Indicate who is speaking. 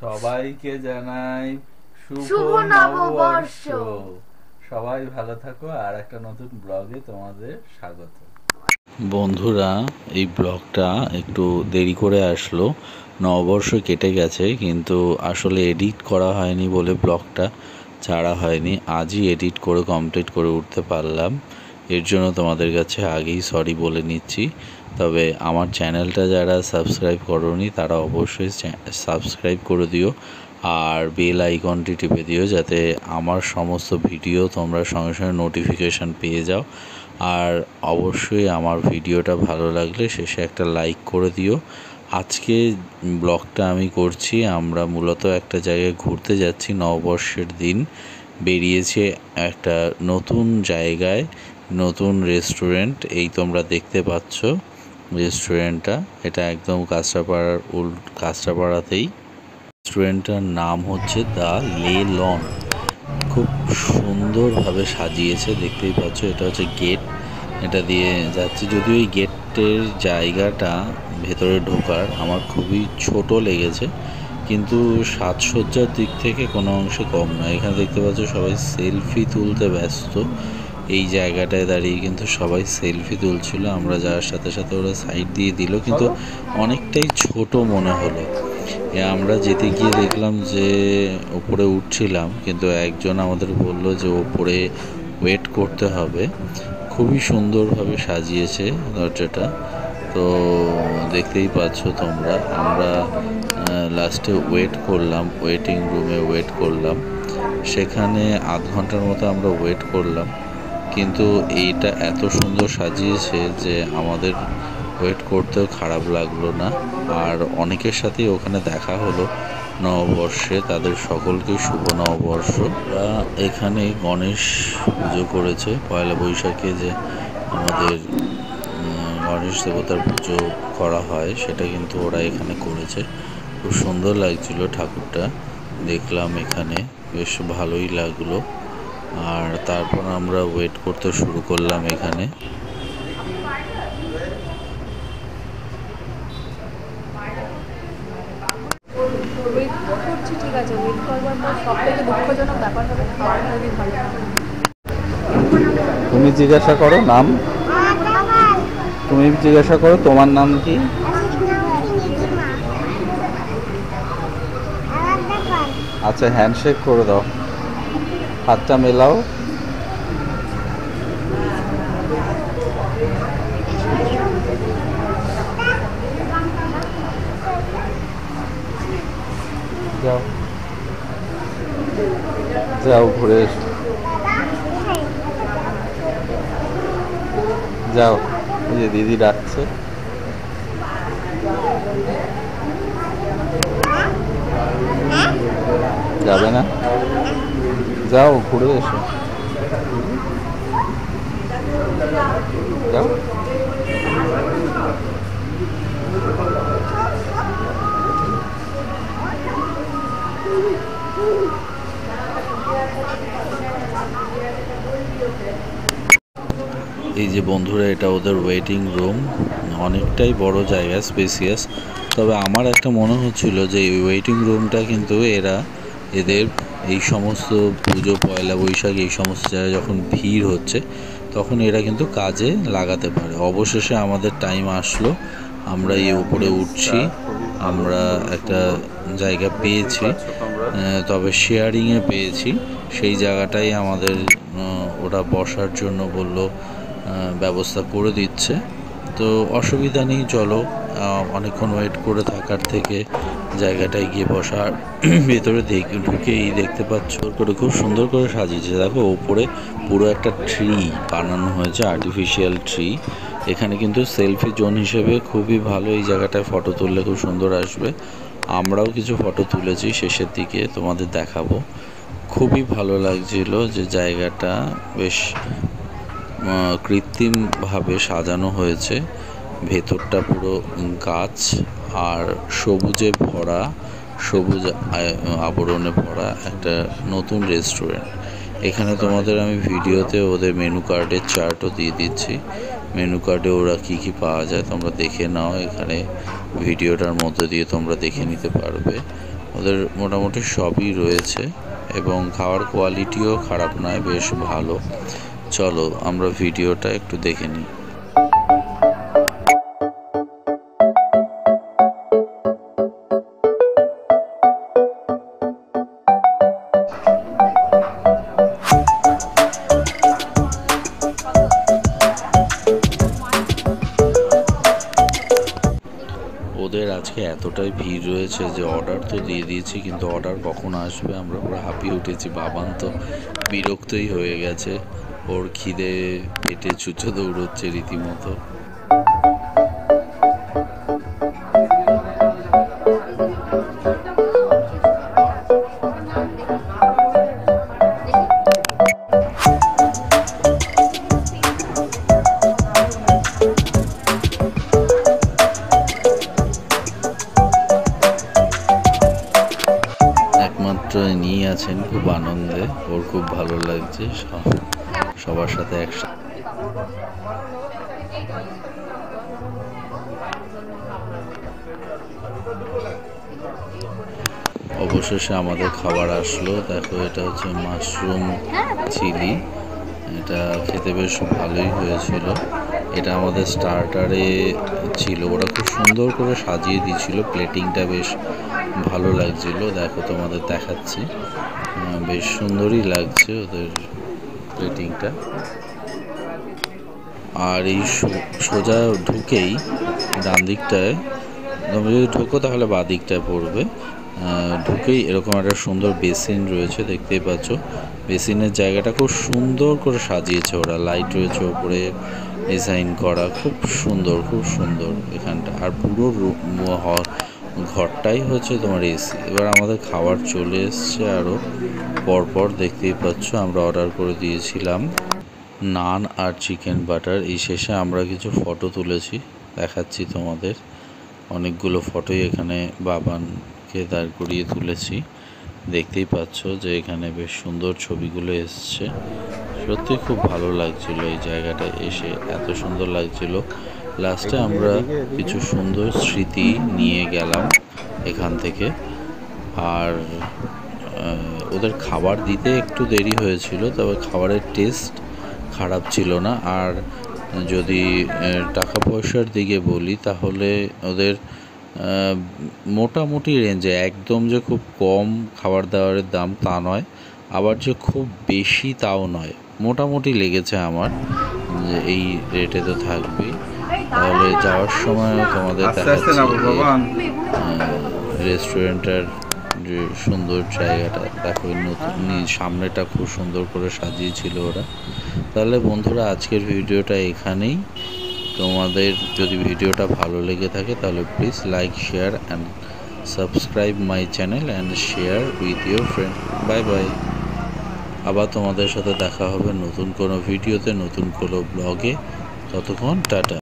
Speaker 1: সবাইকে জানাই শুভ
Speaker 2: শুভ
Speaker 1: নববর্ষ।
Speaker 2: নববর্ষ।
Speaker 1: সবাই ভালো থাকো, আর একটা নতুন ব্লগে তোমাদের স্বাগত। বন্ধুরা, এই ব্লগটা একটু দেরি করে আসলো, নববর্ষ কেটে গেছে, কিন্তু আসলে এডিট করা হয়নি বলে ব্লগটা ছাড়া হয়নি। আজই এডিট করে কমপ্লিট করে উঠতে পারলাম, এর জন্য তোমাদের কাছে আগেই সরি বলে নিচ্ছি। তবে আমার চ্যানেলটা যারা সাবস্ক্রাইব করোনি তারা অবশ্যই সাবস্ক্রাইব করে দিও, আর বেল আইকনটি টিপে দিও, যাতে আমার সমস্ত ভিডিও তোমরা সঙ্গে সঙ্গে নোটিফিকেশান পেয়ে যাও। আর অবশ্যই আমার ভিডিওটা ভালো লাগলে শেষে একটা লাইক করে দিও। আজকে ব্লগটা আমি করছি, আমরা মূলত একটা জায়গায় ঘুরতে যাচ্ছি। নববর্ষের দিন বেরিয়েছে একটা নতুন জায়গায়, নতুন রেস্টুরেন্ট। এই তোমরা দেখতে পাচ্ছ রেস্টুরেন্টটা, এটা একদম কাঁচরাপাড়াতেই। রেস্টুরেন্টটার নাম হচ্ছে দ্য লে লন। খুব সুন্দরভাবে সাজিয়েছে, দেখতেই পাচ্ছ। এটা হচ্ছে গেট, এটা দিয়ে যাচ্ছি। যদিও এই গেটের জায়গাটা ভেতরে ঢোকার আমার খুবই ছোট লেগেছে, কিন্তু সাজসজ্জার দিক থেকে কোনো অংশে কম নয়। এখানে দেখতে পাচ্ছ সবাই সেলফি তুলতে ব্যস্ত। এই জায়গাটায় দাঁড়িয়ে কিন্তু সবাই সেলফি তুলছিল। আমরা যাওয়ার সাথে সাথে ওরা সাইড দিয়ে দিল, কিন্তু অনেকটাই ছোট মনে হলো। আমরা যেতে গিয়ে দেখলাম যে ওপরে উঠছিলাম, কিন্তু একজন আমাদের বলল যে ওপরে ওয়েট করতে হবে। খুবই সুন্দরভাবে সাজিয়েছে দরজাটা, তো দেখতেই পাচ্ছ তোমরা। আমরা লাস্টে ওয়েট করলাম, ওয়েটিং রুমে ওয়েট করলাম। সেখানে আধ ঘন্টার মতো আমরা ওয়েট করলাম, কিন্তু এইটা এত সুন্দর সাজিয়েছে যে আমাদের ওয়েট করতেও খারাপ লাগলো না। আর অনেকের সাথেই ওখানে দেখা হলো নববর্ষে, তাদের সকলকে শুভ নববর্ষ। ওরা এখানে গণেশ পুজো করেছে পয়লা বৈশাখে, যে আমাদের গণেশ দেবতার পুজো করা হয়, সেটা কিন্তু ওরা এখানে করেছে। খুব সুন্দর লাগছিল ঠাকুরটা, দেখলাম এখানে, বেশ ভালোই লাগলো। আর তারপর আমরা ওয়েট করতে শুরু করলাম এখানে।
Speaker 2: ওয়েট করছি, ঠিক আছে। ওয়েট করবার পর সবথেকে দুঃখজনক ব্যাপার হবে খাওয়াটা যদি ভালো না হয়।
Speaker 1: তুমি জিজ্ঞাসা করো নাম, তুমি জিজ্ঞাসা করো তোমার নাম কি। আচ্ছা, হ্যান্ডশেক করে দাও, হাতটা মেলাও। যাও যাও, ঘুরে এসো, যাও। ওই যে দিদি ডাকছে। যাবে না? যাও, ঘুরে এসো, যাও। এই যে বন্ধুরা, এটা ওদের ওয়েটিং রুম, অনেকটাই বড় জায়গা, স্পেসিয়াস। তবে আমার একটা মনে হচ্ছিল যে এই ওয়েটিং রুমটা কিন্তু এদের এই সমস্ত পুজো, পয়লা বৈশাখ, এই সমস্ত জায়গায় যখন ভিড় হচ্ছে তখন এরা কিন্তু কাজে লাগাতে পারে। অবশেষে আমাদের টাইম আসলো, আমরা এই উপরে উঠছি। আমরা একটা জায়গা পেয়েছি, তবে শেয়ারিংয়ে পেয়েছি। সেই জায়গাটাই আমাদের ওরা বসার জন্য বলল, ব্যবস্থা করে দিচ্ছে। তো অসুবিধা নেই, চলো। অনেকক্ষণ ওয়েট করে থাকার থেকে জায়গাটায় গিয়ে বসার। ভেতরে ঢুকেই দেখতে পাচ্ছ করে খুব সুন্দর করে সাজিয়েছে। দেখো ওপরে পুরো একটা ট্রি বানানো হয়েছে, আর্টিফিশিয়াল ট্রি। এখানে কিন্তু সেলফি জোন হিসেবে খুবই ভালো। এই জায়গাটায় ফটো তুললে খুব সুন্দর আসবে। আমরাও কিছু ফটো তুলেছি, শেষের দিকে তোমাদের দেখাবো। খুবই ভালো লাগছিল যে জায়গাটা বেশ কৃত্রিমভাবে সাজানো হয়েছে। ভেতরটা পুরো গাছ আর সবুজে ভরা, সবুজ আবরণে ভরা একটা নতুন রেস্টুরেন্ট। এখানে তোমাদের আমি ভিডিওতে ওদের মেনু কার্ডের চার্টও দিয়ে দিচ্ছি। মেনু কার্ডে ওরা কী কী পাওয়া যায় তোমরা দেখে নাও, এখানে ভিডিওটার মধ্যে দিয়ে তোমরা দেখে নিতে পারবে। ওদের মোটামুটি সবই রয়েছে এবং খাওয়ার কোয়ালিটিও খারাপ নয়, বেশ ভালো। চলো আমরা ভিডিওটা একটু দেখে নিই। ওদের আজকে এতটাই ভিড় রয়েছে যে অর্ডার তো দিয়ে দিয়েছি, কিন্তু অর্ডার কখন আসবে আমরা পুরো হাঁপিয়ে উঠেছি। বাবান তো বিরক্তই হয়ে গেছে, ওর খিদে পেটে ছুঁচো দৌড়চ্ছে রীতিমতো। একমাত্র নিয়ে আছেন খুব আনন্দে, ওর খুব ভালো লাগছে সবার সাথে একসাথে। অবশেষে আমাদের খাবার আসলো। দেখো, এটা হচ্ছে মাশরুম চিলি। এটা খেতে বেশ ভালোই হয়েছিল। এটা আমাদের স্টার্টারে ছিল, ওরা খুব সুন্দর করে সাজিয়ে দিয়েছিল, প্লেটিংটা বেশ ভালো লাগছিল। দেখো তোমাদের দেখাচ্ছি, বেশ সুন্দরই লাগছে ওদের প্লেটিংটা। আর এই সোজা ঢুকেই ডান দিকটায়, তুমি যদি ঢোকো তাহলে বাঁ দিকটায় পড়বে। ঢুকেই এরকম একটা সুন্দর বেসিন রয়েছে, দেখতেই পাচ্ছ। বেসিনের জায়গাটা খুব সুন্দর করে সাজিয়েছে ওরা, লাইট রয়েছে ওপরে ডিজাইন করা, খুব সুন্দর খুব সুন্দর এখানটা। আর পুরো ঘরটাই হচ্ছে তোমার এসি। এবার আমাদের খাবার চলে এসছে আরও পরপর, দেখতেই পাচ্ছ। আমরা অর্ডার করে দিয়েছিলাম নান আর চিকেন বাটার। এই শেষে আমরা কিছু ফটো তুলেছি, দেখাচ্ছি তোমাদের। অনেকগুলো ফটোই এখানে বাবানকে দাঁড় করিয়ে তুলেছি, দেখতেই পাচ্ছ যে এখানে বেশ সুন্দর ছবিগুলো এসছে। সত্যি খুব ভালো লাগছিল এই জায়গাটায় এসে, এত সুন্দর লাগছিল। লাস্টে আমরা কিছু সুন্দর স্মৃতি নিয়ে গেলাম এখান থেকে। আর ওদের খাবার দিতে একটু দেরি হয়েছিল, তবে খাবারের টেস্ট খারাপ ছিল না। আর যদি টাকা পয়সার দিকে বলি তাহলে ওদের মোটামুটি রেঞ্জে, একদম যে খুব কম খাবার দাবারের দাম তা নয়, আবার যে খুব বেশি তাও নয়, মোটামুটি লেগেছে আমার যে এই রেটে তো থাকবেই। তাহলে যাওয়ার সময় তোমাদের দেখাচ্ছি রেস্টুরেন্টের যে সুন্দর জায়গাটা। দেখো, নতুন সামনেটা খুব সুন্দর করে সাজিয়েছিল ওরা। তাহলে বন্ধুরা, আজকের ভিডিওটা এখানেই। তোমাদের যদি ভিডিওটা ভালো লেগে থাকে তাহলে please like, share and subscribe my channel and share with your friend. Bye bye. আবার তোমাদের সাথে দেখা হবে নতুন কোনো ভিডিওতে, নতুন কোনো ব্লগে। ততক্ষণ টাটা।